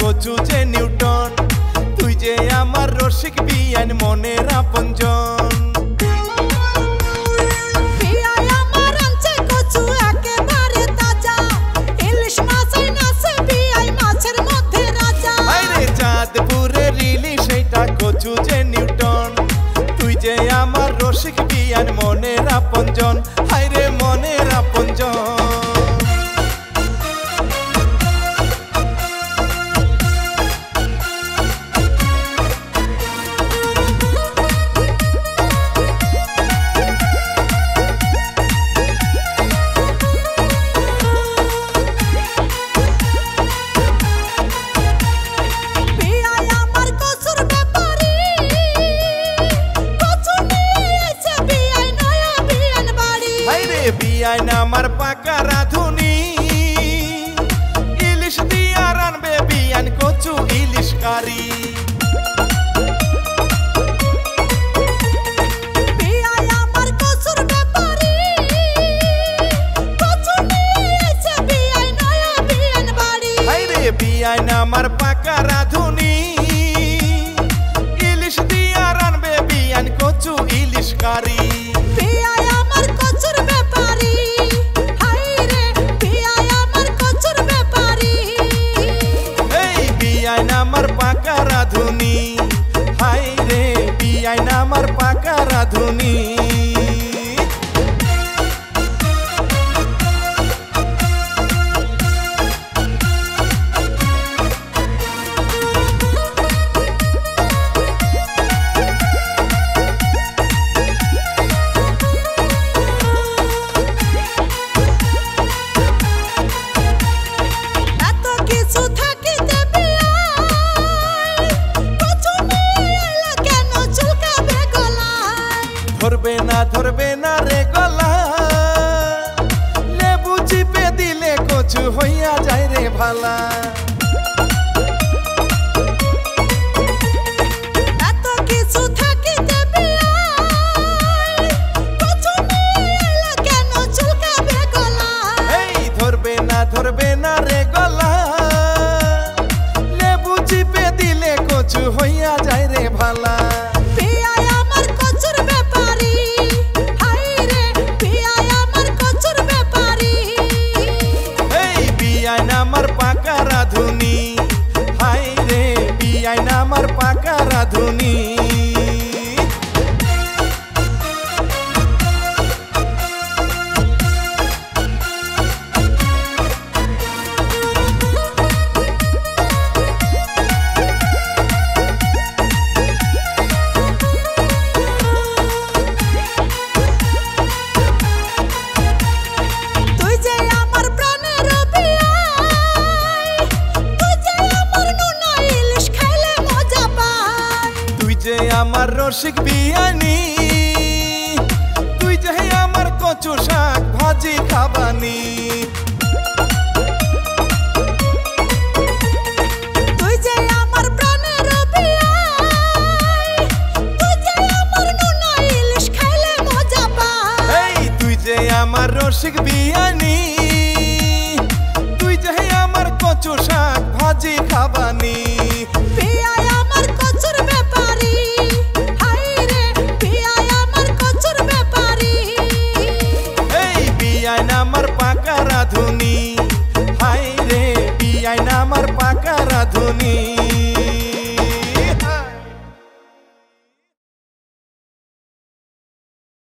কচু যে নিউটন, তুই যে আমার রসিক বিয়ান মনের আপনজন। চাঁদপুরের ইলিশ সেইটা কচু যে নিউটন, তুই যে আমার রসিক বিয়ান মনের আপনজন, হায়রে মনের আপনজন। বিয়াইন আমার পাকা রাঁধুনি, ইলিশ দিয়া রানবে বিয়ান কচু ইলিশ কারি। বিয়াইন আমার পাকা রাঁধুনি, ইলিশ দিয়া রানবে বিয়ান কচু ইলিশ কারি। আমার পাকা রাঁধুনি, হায়রে বিয়াইন আমার পাকা রাঁধুনি। ধরবে না রে গলা, লেবু চিপে দিলে কচু হইয়া যায় রে ভালা। এত কিছু থাকিতে কেন চুলকাবে গলা, এই ধরবে না রে গলা, লেবু চিপে দিলে কচু হইয়া যায় রে ভালা। আমার পাকা রাঁধুনি, হায়রে বিয়াইন আমার পাকা রাঁধুনি। আমার রসিক বিয়ানি, তুই যে আমার কচু শাক ভাজি খাবানি। তুই যে আমার প্রাণের বিয়াই, তুই যে আমার নোনা ইলিশ খাইলে মজা পাই। এই তুই যে আমার রসিক বিয়ানি, তুই যে আমার কচু শাক ভাজি খাবানি। আমার পাকা রাঁধুনি, হায়রে বিয়াইন আমার পাকা রাঁধুনি।